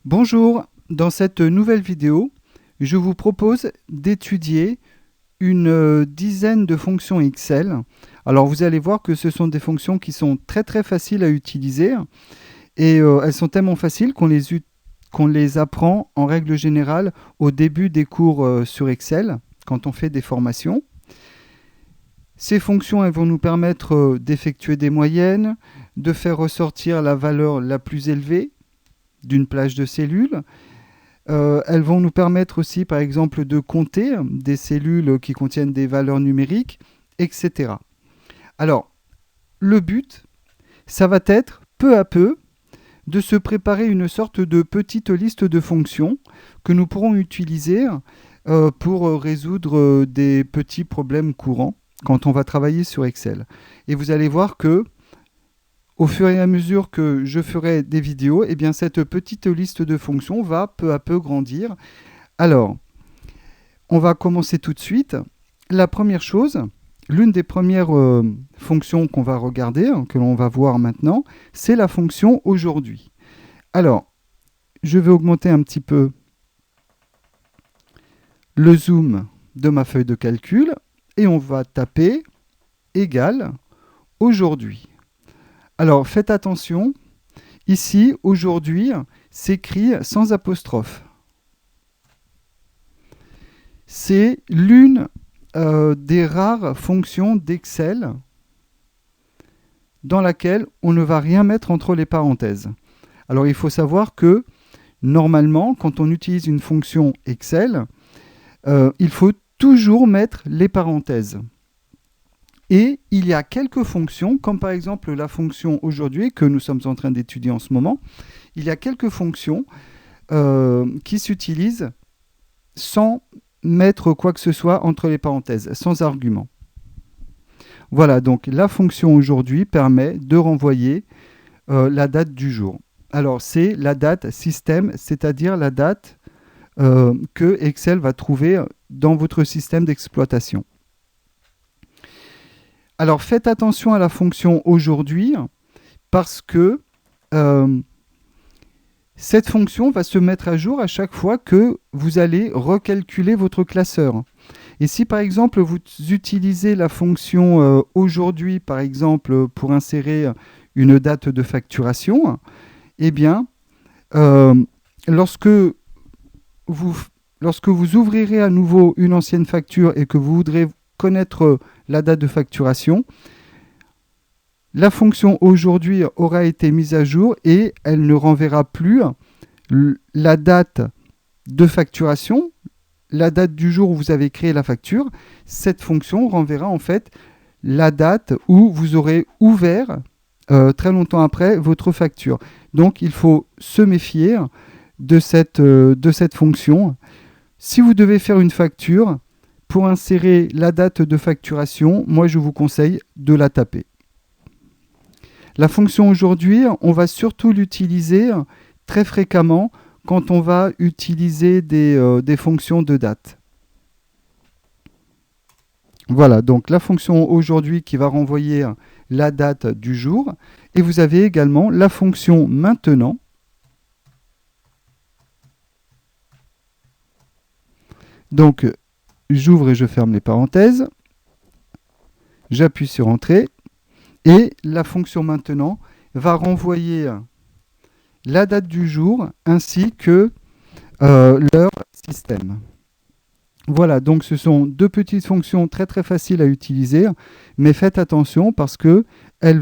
Bonjour, dans cette nouvelle vidéo, je vous propose d'étudier une dizaine de fonctions Excel. Alors vous allez voir que ce sont des fonctions qui sont très faciles à utiliser et elles sont tellement faciles qu'on les apprend en règle générale au début des cours sur Excel, quand on fait des formations. Ces fonctions elles vont nous permettre d'effectuer des moyennes, de faire ressortir la valeur la plus élevée d'une plage de cellules. Elles vont nous permettre aussi, par exemple, de compter des cellules qui contiennent des valeurs numériques, etc. Alors, le but, ça va être, peu à peu, de se préparer une sorte de petite liste de fonctions que nous pourrons utiliser pour résoudre des petits problèmes courants quand on va travailler sur Excel. Et vous allez voir que au fur et à mesure que je ferai des vidéos, eh bien cette petite liste de fonctions va peu à peu grandir. Alors, on va commencer tout de suite. La première chose, l'une des premières fonctions qu'on va regarder, que l'on va voir maintenant, c'est la fonction aujourd'hui. Alors, je vais augmenter un petit peu le zoom de ma feuille de calcul et on va taper égal aujourd'hui. Alors, faites attention, ici, aujourd'hui, s'écrit sans apostrophe. C'est l'une des rares fonctions d'Excel dans laquelle on ne va rien mettre entre les parenthèses. Alors, il faut savoir que, normalement, quand on utilise une fonction Excel, il faut toujours mettre les parenthèses. Et il y a quelques fonctions, comme par exemple la fonction aujourd'hui que nous sommes en train d'étudier en ce moment, il y a quelques fonctions qui s'utilisent sans mettre quoi que ce soit entre les parenthèses, sans argument. Voilà, donc la fonction aujourd'hui permet de renvoyer la date du jour. Alors c'est la date système, c'est-à-dire la date que Excel va trouver dans votre système d'exploitation. Alors faites attention à la fonction aujourd'hui parce que cette fonction va se mettre à jour à chaque fois que vous allez recalculer votre classeur. Et si par exemple vous utilisez la fonction aujourd'hui par exemple pour insérer une date de facturation, eh bien lorsque vous ouvrirez à nouveau une ancienne facture et que vous voudrez connaître la date de facturation, la fonction aujourd'hui aura été mise à jour et elle ne renverra plus la date de facturation, la date du jour où vous avez créé la facture. Cette fonction renverra en fait la date où vous aurez ouvert très longtemps après votre facture. Donc il faut se méfier de cette fonction. Si vous devez faire une facture, pour insérer la date de facturation, moi je vous conseille de la taper. La fonction aujourd'hui, on va surtout l'utiliser très fréquemment quand on va utiliser des fonctions de date. Voilà, donc la fonction aujourd'hui qui va renvoyer la date du jour. Et vous avez également la fonction maintenant. Donc, j'ouvre et je ferme les parenthèses. J'appuie sur Entrée. Et la fonction maintenant va renvoyer la date du jour ainsi que l'heure système. Voilà, donc ce sont deux petites fonctions très faciles à utiliser, mais faites attention parce que elles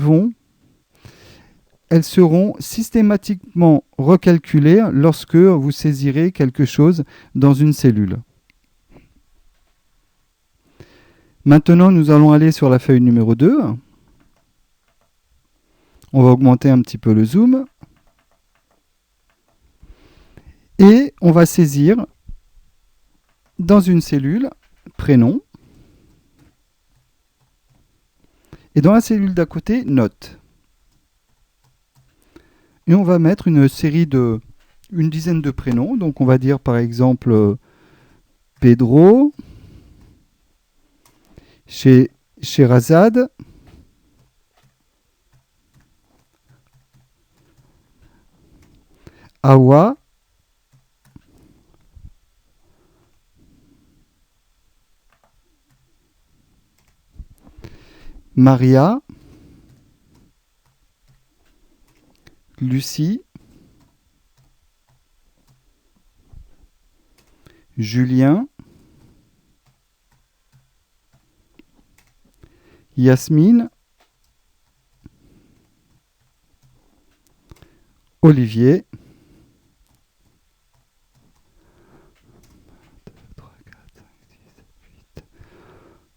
seront systématiquement recalculées lorsque vous saisirez quelque chose dans une cellule. Maintenant, nous allons aller sur la feuille numéro 2. On va augmenter un petit peu le zoom. Et on va saisir dans une cellule prénom. Et dans la cellule d'à côté, note. Et on va mettre une dizaine de prénoms. Donc on va dire par exemple Pedro, Sherazade, Awa Maria, Lucie, Julien, Yasmine, Olivier,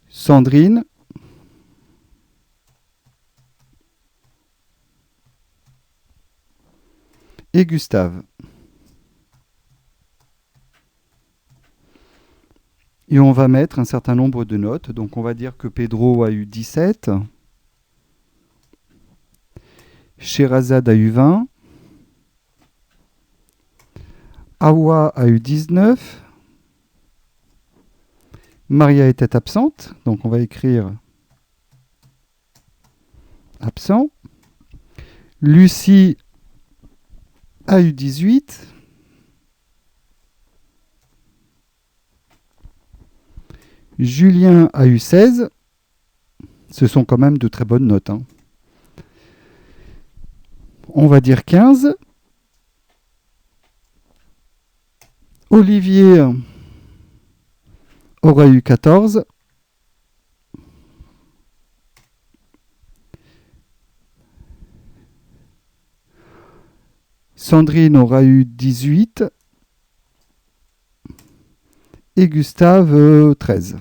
Sandrine, et Gustave. Et on va mettre un certain nombre de notes. Donc on va dire que Pedro a eu 17, Sherazade a eu 20, Awa a eu 19, Maria était absente, donc on va écrire absent. Lucie a eu 18. Julien a eu 16. Ce sont quand même de très bonnes notes, hein. On va dire 15. Olivier aura eu 14. Sandrine aura eu 18. Et Gustave 13.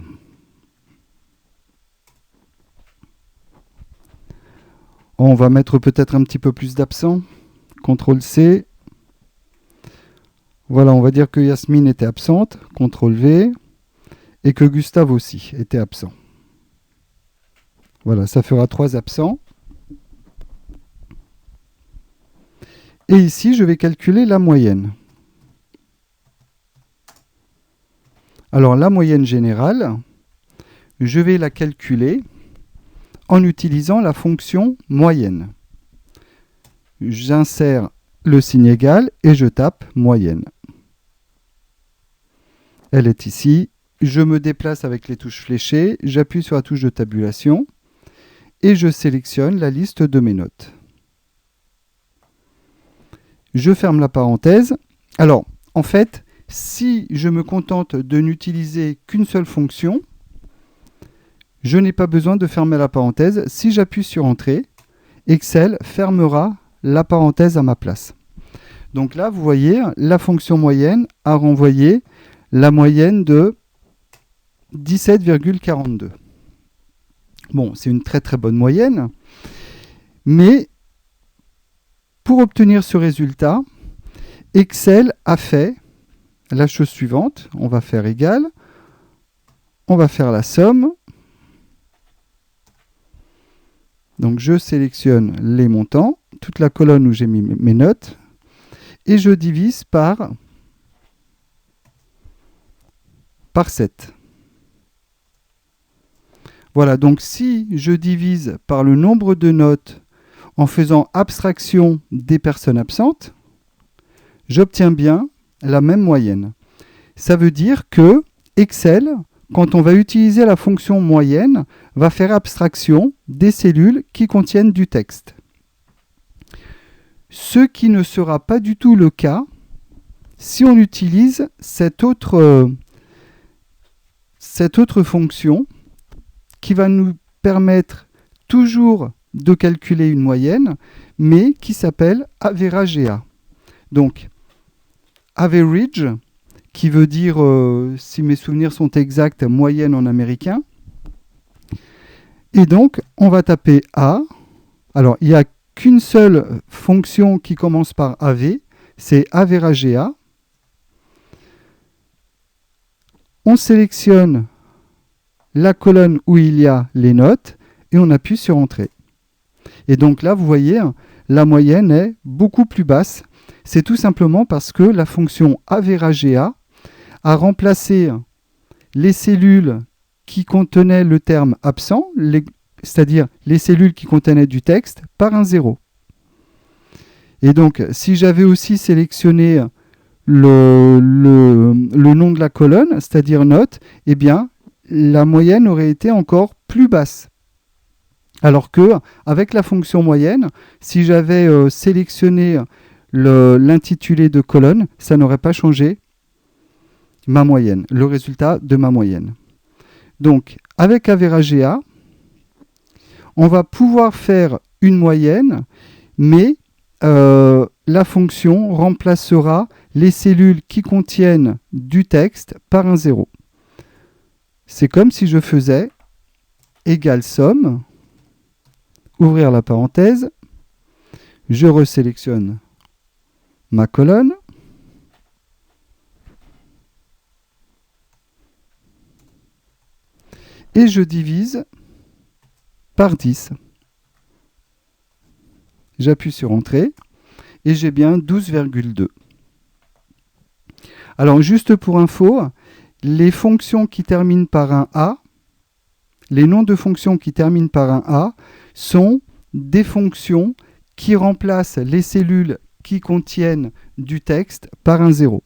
On va mettre peut-être un petit peu plus d'absents. CTRL-C. Voilà, on va dire que Yasmine était absente. CTRL-V. Et que Gustave aussi était absent. Voilà, ça fera 3 absents. Et ici, je vais calculer la moyenne. Alors, la moyenne générale, je vais la calculer en utilisant la fonction moyenne. J'insère le signe égal et je tape moyenne. Elle est ici. Je me déplace avec les touches fléchées, j'appuie sur la touche de tabulation et je sélectionne la liste de mes notes. Je ferme la parenthèse. Alors, en fait, si je me contente de n'utiliser qu'une seule fonction, je n'ai pas besoin de fermer la parenthèse. Si j'appuie sur Entrée, Excel fermera la parenthèse à ma place. Donc là, vous voyez, la fonction moyenne a renvoyé la moyenne de 17,42. Bon, c'est une très très bonne moyenne, mais pour obtenir ce résultat, Excel a fait la chose suivante. On va faire égal, on va faire la somme. Donc je sélectionne les montants, toute la colonne où j'ai mis mes notes, et je divise par 7. Voilà, donc si je divise par le nombre de notes en faisant abstraction des personnes absentes, j'obtiens bien la même moyenne. Ça veut dire que Excel, quand on va utiliser la fonction moyenne, va faire abstraction des cellules qui contiennent du texte. Ce qui ne sera pas du tout le cas si on utilise cette autre fonction qui va nous permettre toujours de calculer une moyenne, mais qui s'appelle averagea. Donc, average, qui veut dire, si mes souvenirs sont exacts, moyenne en américain. Et donc, on va taper A. Alors, il n'y a qu'une seule fonction qui commence par AV, c'est averagea. On sélectionne la colonne où il y a les notes et on appuie sur Entrée. Et donc là, vous voyez, la moyenne est beaucoup plus basse. C'est tout simplement parce que la fonction averagea a remplacé les cellules qui contenaient le terme absent, c'est-à-dire les cellules qui contenaient du texte, par un 0. Et donc, si j'avais aussi sélectionné le nom de la colonne, c'est-à-dire note, eh bien, la moyenne aurait été encore plus basse. Alors que avec la fonction moyenne, si j'avais sélectionné l'intitulé de colonne, ça n'aurait pas changé ma moyenne, le résultat de ma moyenne. Donc, avec Averagea, on va pouvoir faire une moyenne, mais la fonction remplacera les cellules qui contiennent du texte par un 0. C'est comme si je faisais égale somme, ouvrir la parenthèse, je resélectionne ma colonne, et je divise par 10. J'appuie sur Entrée et j'ai bien 12,2. Alors juste pour info, les fonctions qui terminent par un A, les noms de fonctions qui terminent par un A sont des fonctions qui remplacent les cellules qui contiennent du texte par un 0.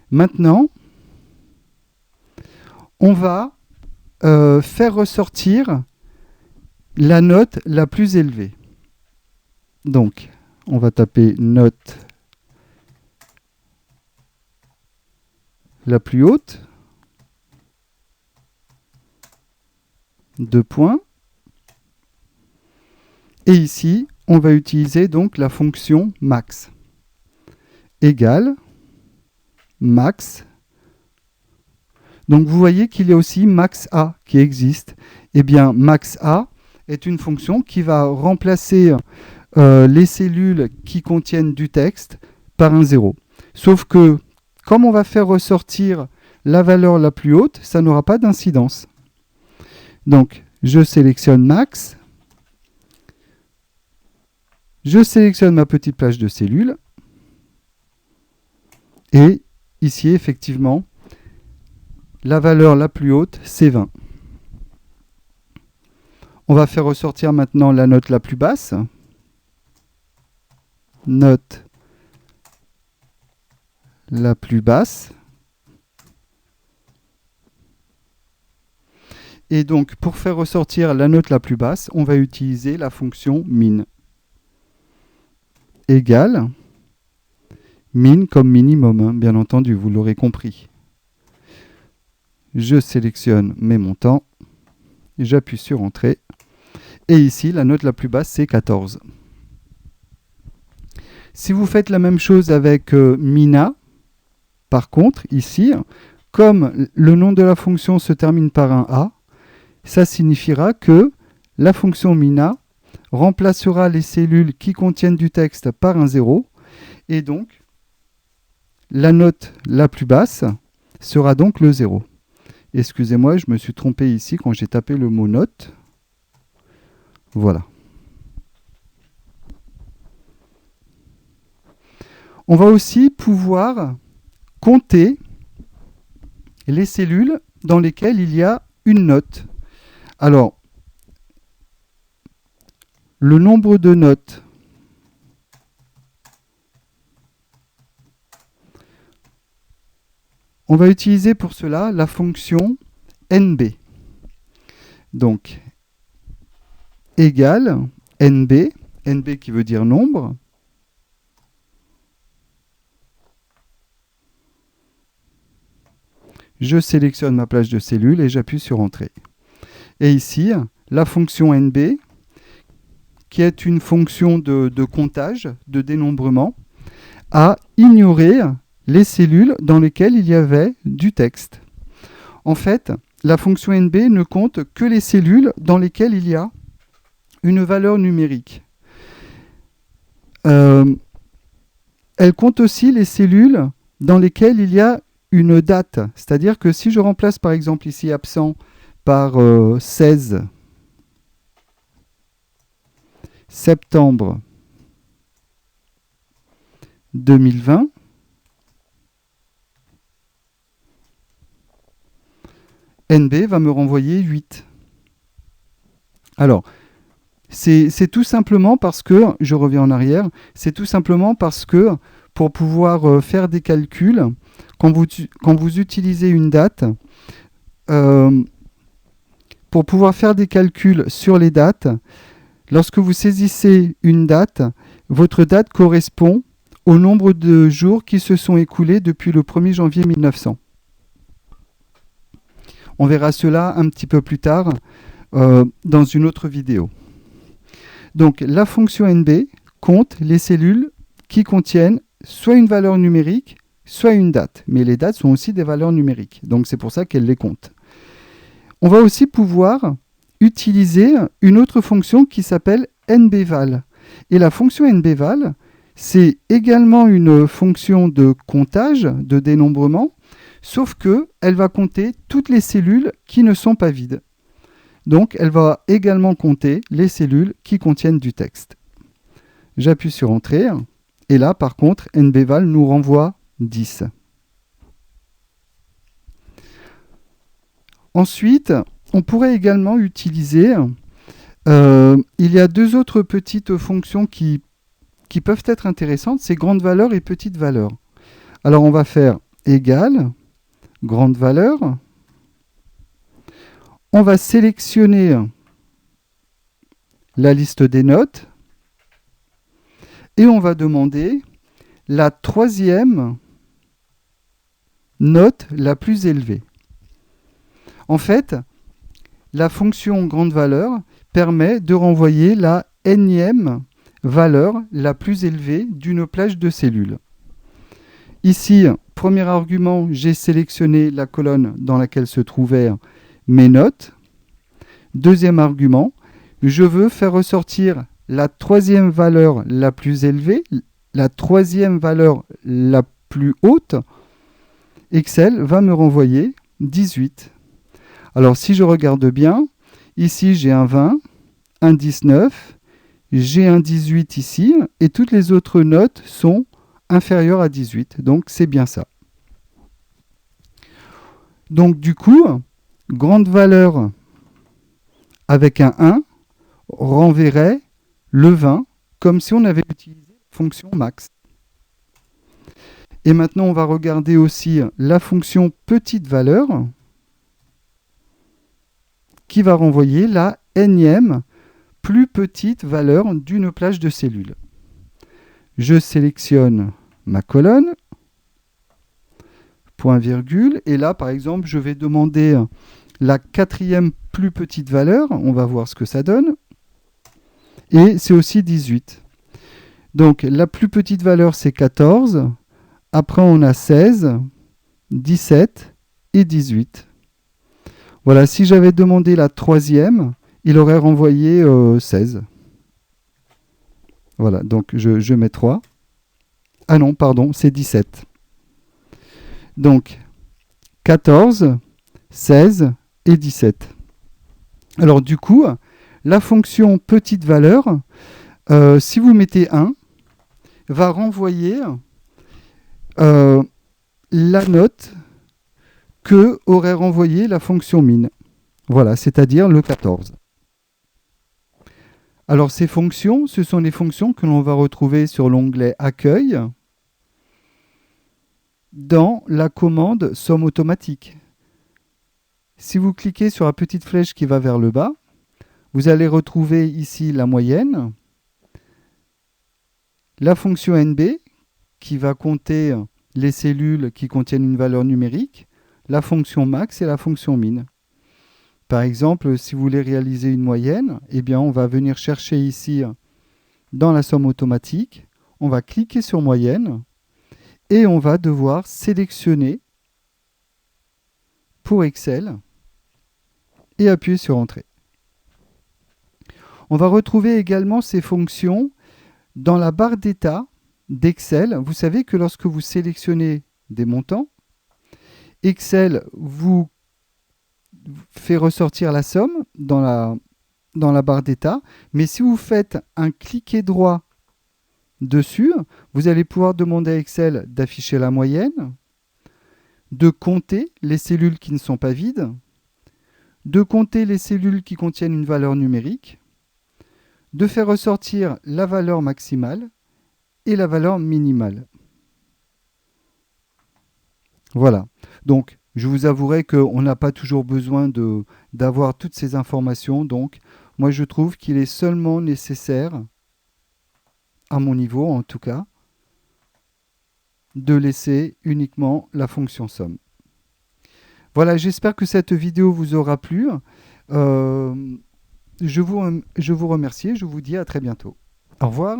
Maintenant, on va faire ressortir la note la plus élevée. Donc, on va taper note la plus haute, 2 points. Et ici, on va utiliser donc la fonction max égale max. Donc vous voyez qu'il y a aussi max A qui existe. Eh bien, max A est une fonction qui va remplacer les cellules qui contiennent du texte par un 0. Sauf que, comme on va faire ressortir la valeur la plus haute, ça n'aura pas d'incidence. Donc, je sélectionne max. Je sélectionne ma petite plage de cellules. Et ici, effectivement, la valeur la plus haute, c'est 20. On va faire ressortir maintenant la note la plus basse. Note la plus basse. Et donc, pour faire ressortir la note la plus basse, on va utiliser la fonction min. Égale min comme minimum, hein, bien entendu, vous l'aurez compris. Je sélectionne mes montants, j'appuie sur Entrée, et ici, la note la plus basse, c'est 14. Si vous faites la même chose avec mina, par contre, ici, comme le nom de la fonction se termine par un A, ça signifiera que la fonction mina remplacera les cellules qui contiennent du texte par un 0, et donc, la note la plus basse sera donc le 0. Excusez-moi, je me suis trompé ici quand j'ai tapé le mot note. Voilà. On va aussi pouvoir compter les cellules dans lesquelles il y a une note. Alors, le nombre de notes on va utiliser pour cela la fonction nb. Donc, égale nb, nb qui veut dire nombre, je sélectionne ma plage de cellules et j'appuie sur Entrée. Et ici, la fonction nb, qui est une fonction de comptage, de dénombrement, a ignoré les cellules dans lesquelles il y avait du texte. En fait, la fonction nb ne compte que les cellules dans lesquelles il y a une valeur numérique. Elle compte aussi les cellules dans lesquelles il y a une date. C'est-à-dire que si je remplace par exemple ici absent par 16 septembre 2020, NB va me renvoyer 8. Alors, c'est tout simplement parce que, je reviens en arrière, c'est tout simplement parce que pour pouvoir faire des calculs, quand vous utilisez une date, pour pouvoir faire des calculs sur les dates, lorsque vous saisissez une date, votre date correspond au nombre de jours qui se sont écoulés depuis le 1er janvier 1900. On verra cela un petit peu plus tard dans une autre vidéo. Donc la fonction NB compte les cellules qui contiennent soit une valeur numérique, soit une date. Mais les dates sont aussi des valeurs numériques, donc c'est pour ça qu'elle les compte. On va aussi pouvoir utiliser une autre fonction qui s'appelle NBval. Et la fonction NBval, c'est également une fonction de comptage, de dénombrement, sauf qu'elle va compter toutes les cellules qui ne sont pas vides. Donc, elle va également compter les cellules qui contiennent du texte. J'appuie sur Entrée, et là, par contre, NBval nous renvoie 10. Ensuite, on pourrait également utiliser, il y a deux autres petites fonctions qui peuvent être intéressantes, c'est grande valeur et petite valeur. Alors, on va faire égal, grande valeur. On va sélectionner la liste des notes et on va demander la troisième note la plus élevée. En fait, la fonction grande valeur permet de renvoyer la énième valeur la plus élevée d'une plage de cellules. Ici, premier argument, j'ai sélectionné la colonne dans laquelle se trouvaient mes notes. Deuxième argument, je veux faire ressortir la troisième valeur la plus élevée, la troisième valeur la plus haute. Excel va me renvoyer 18. Alors si je regarde bien, ici j'ai un 20, un 19, j'ai un 18 ici, et toutes les autres notes sont inférieures à 18. Donc c'est bien ça. Donc du coup, grande valeur avec un 1 renverrait le 20 comme si on avait utilisé la fonction max. Et maintenant, on va regarder aussi la fonction petite valeur qui va renvoyer la énième plus petite valeur d'une plage de cellules. Je sélectionne ma colonne, point virgule, et là, par exemple, je vais demander la quatrième plus petite valeur, on va voir ce que ça donne, et c'est aussi 18. Donc la plus petite valeur c'est 14, après on a 16, 17 et 18. Voilà, si j'avais demandé la troisième, il aurait renvoyé 16. Voilà, donc je mets 3. Ah non, pardon, c'est 17. Donc 14, 16 et 17. Alors du coup, la fonction petite valeur, si vous mettez 1, va renvoyer la note que aurait renvoyé la fonction min. Voilà, c'est-à-dire le 14. Alors ces fonctions, ce sont les fonctions que l'on va retrouver sur l'onglet Accueil dans la commande Somme automatique. Si vous cliquez sur la petite flèche qui va vers le bas, vous allez retrouver ici la moyenne, la fonction NB qui va compter les cellules qui contiennent une valeur numérique, la fonction max et la fonction min. Par exemple, si vous voulez réaliser une moyenne, eh bien, on va venir chercher ici dans la somme automatique, on va cliquer sur moyenne et on va devoir sélectionner pour Excel et appuyer sur Entrée. On va retrouver également ces fonctions dans la barre d'état d'Excel. Vous savez que lorsque vous sélectionnez des montants, Excel vous fait ressortir la somme dans la barre d'état, mais si vous faites un cliquet droit dessus, vous allez pouvoir demander à Excel d'afficher la moyenne, de compter les cellules qui ne sont pas vides, de compter les cellules qui contiennent une valeur numérique, de faire ressortir la valeur maximale et la valeur minimale. Voilà. Donc, Je vous avouerai qu'on n'a pas toujours besoin d'avoir toutes ces informations, donc moi je trouve qu'il est seulement nécessaire, à mon niveau en tout cas, de laisser uniquement la fonction somme. Voilà, j'espère que cette vidéo vous aura plu. Je vous remercie et je vous dis à très bientôt. Au revoir.